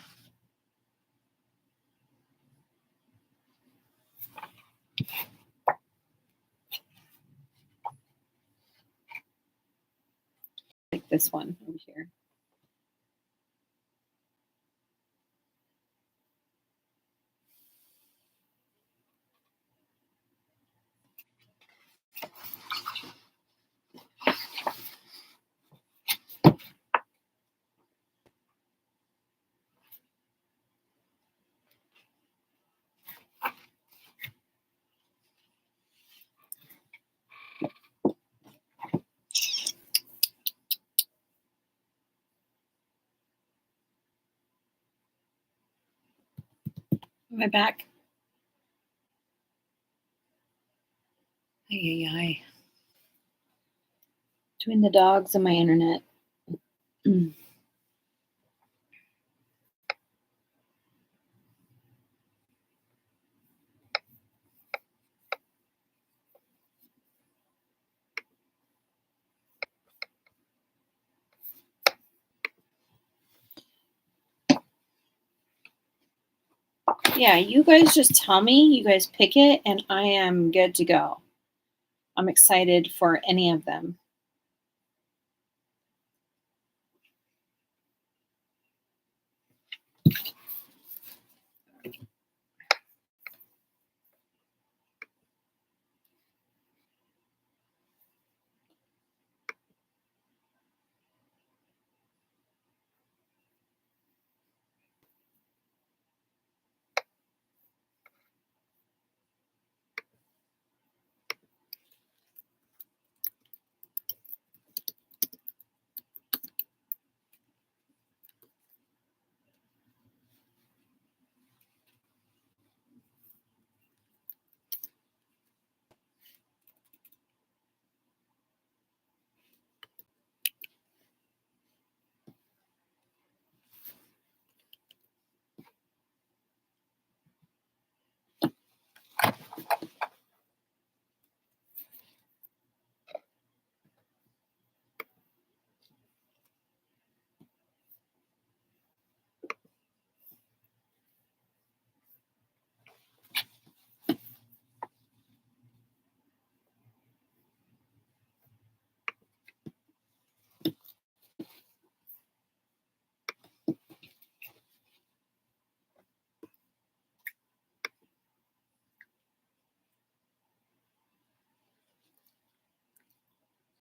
Like this one over here. Am I back? Ay, ay, ay. Between the dogs and my internet. Yeah, you guys just tell me. You guys pick it, and I am good to go. I'm excited for any of them.